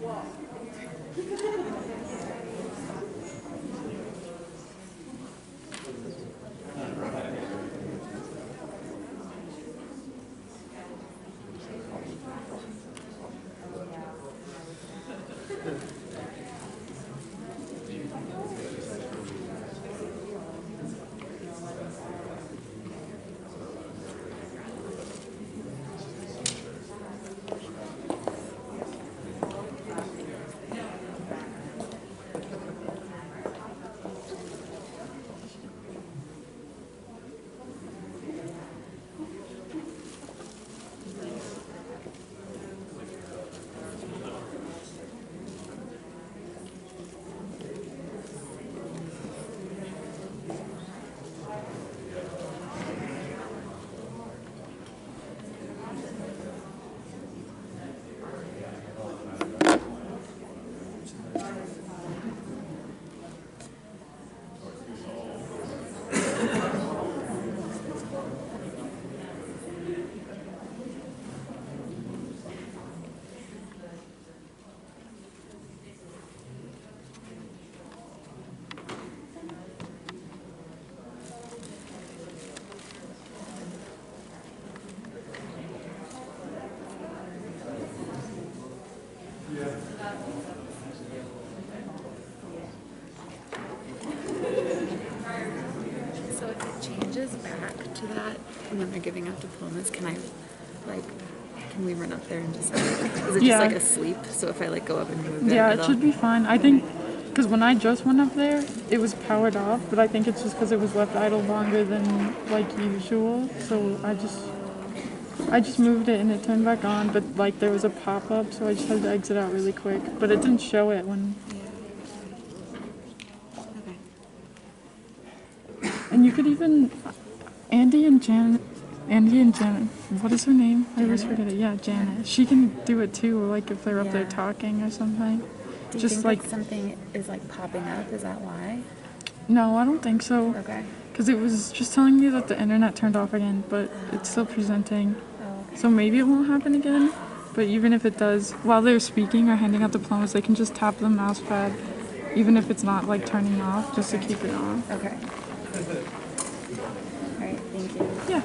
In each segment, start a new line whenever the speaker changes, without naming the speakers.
So if it changes back to that when they're giving out diplomas, can we run up there and just is it just like asleep? So if I like go up and move
it should be fine. I think because when I just went up there, it was powered off, but I think it's just because it was left idle longer than like usual. So I just moved it and it turned back on, but like there was a pop-up, so I just had to exit out really quick. But it didn't show it when. Okay. And you could even Andy and Janet, what is her name? I always forget it. Yeah, Janet. She can do it too, like if they're up there talking or something.
Do you think like something is like popping up? Is that why?
No, I don't think so.
Okay.
Because it was just telling me that the internet turned off again, but it's still presenting.
Oh, okay.
So maybe it won't happen again. But even if it does, while they're speaking or handing out diplomas, they can just tap the mouse pad, even if it's not like turning off, just to keep it on.
Okay. All right. Thank you.
Yeah.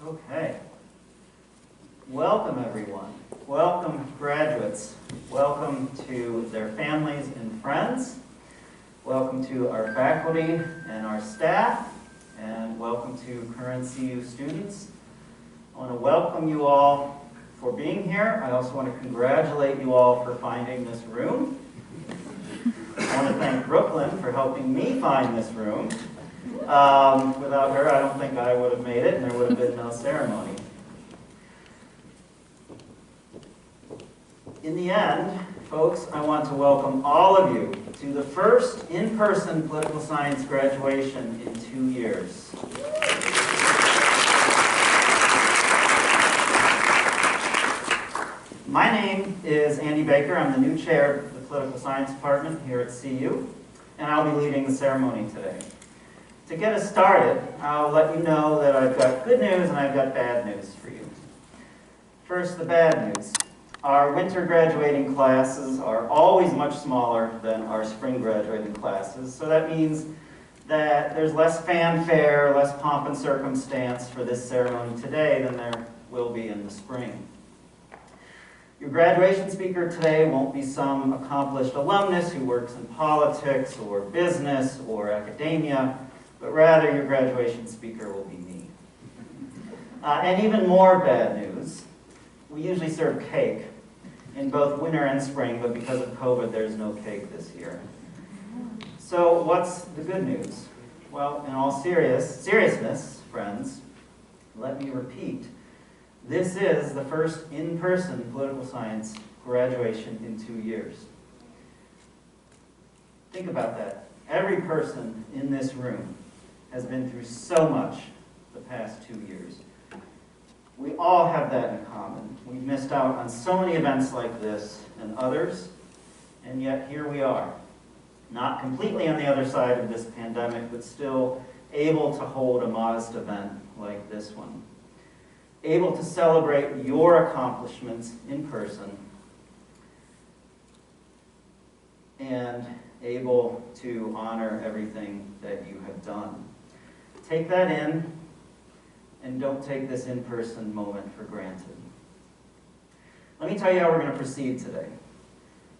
Okay. Welcome, everyone. Welcome, graduates. Welcome to their families and friends. Welcome to our faculty and our staff. And welcome to current CU students. I want to welcome you all for being here. I also want to congratulate you all for finding this room. I want to thank Brooklyn for helping me find this room. Without her, I don't think I would have made it, and there would have been no ceremony. In the end, folks, I want to welcome all of you to the first in-person political science graduation in 2 years. My name is Andy Baker. I'm the new chair of the Political Science Department here at CU, and I'll be leading the ceremony today. To get us started, I'll let you know that I've got good news and I've got bad news for you. First, the bad news. Our winter graduating classes are always much smaller than our spring graduating classes, so that means that there's less fanfare, less pomp and circumstance for this ceremony today than there will be in the spring. Your graduation speaker today won't be some accomplished alumnus who works in politics or business or academia, but rather your graduation speaker will be me. And even more bad news, we usually serve cake in both winter and spring, but because of COVID, there's no cake this year. So what's the good news? Well, in all seriousness, friends, let me repeat. This is the first in-person political science graduation in 2 years. Think about that. Every person in this room has been through so much the past 2 years. We all have that in common. We've missed out on so many events like this and others, and yet here we are. Not completely on the other side of this pandemic, but still able to hold a modest event like this one. Able to celebrate your accomplishments in person, and able to honor everything that you have done. Take that in, and don't take this in-person moment for granted. Let me tell you how we're going to proceed today.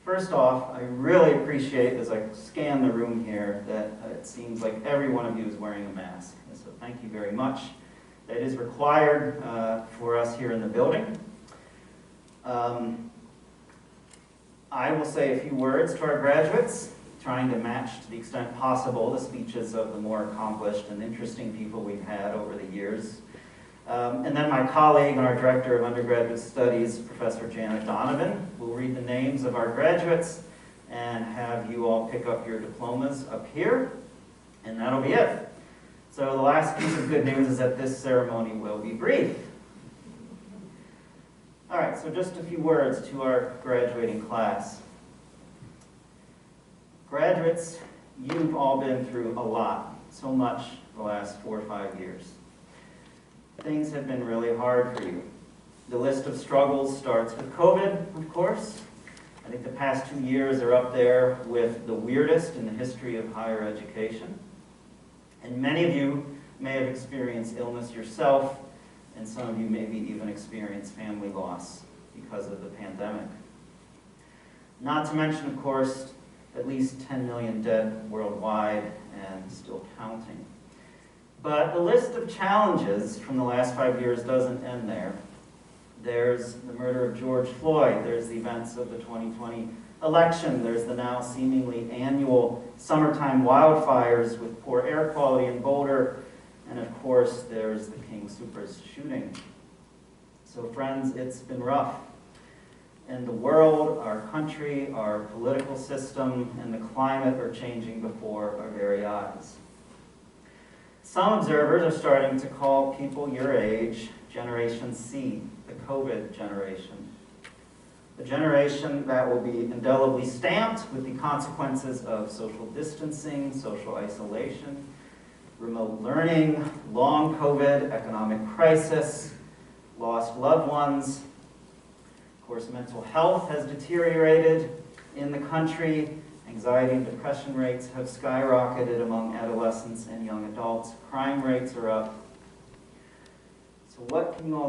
First off, I really appreciate, as I scan the room here, that it seems like every one of you is wearing a mask. And so thank you very much. That is required for us here in the building. I will say a few words to our graduates, trying to match to the extent possible the speeches of the more accomplished and interesting people we've had over the years. And then my colleague and our Director of Undergraduate Studies, Professor Janet Donovan, will read the names of our graduates and have you all pick up your diplomas up here, and that'll be it. So the last piece of good news is that this ceremony will be brief. All right, so just a few words to our graduating class. Graduates, you've all been through a lot, so much the last 4 or 5 years. Things have been really hard for you. The list of struggles starts with COVID, of course. I think the past 2 years are up there with the weirdest in the history of higher education. And many of you may have experienced illness yourself, and some of you maybe even experienced family loss because of the pandemic. Not to mention, of course, at least 10 million dead worldwide and still counting. But the list of challenges from the last 5 years doesn't end there. There's the murder of George Floyd, there's the events of the 2020 election, there's the now seemingly annual summertime wildfires with poor air quality in Boulder, and of course there's the King Soopers shooting. So friends, it's been rough. And the world, our country, our political system, and the climate are changing before our very eyes. Some observers are starting to call people your age Generation C, the COVID generation. The generation that will be indelibly stamped with the consequences of social distancing, social isolation, remote learning, long COVID, economic crisis, lost loved ones. Of course, mental health has deteriorated in the country. Anxiety and depression rates have skyrocketed among adolescents and young adults. Crime rates are up. So what can you all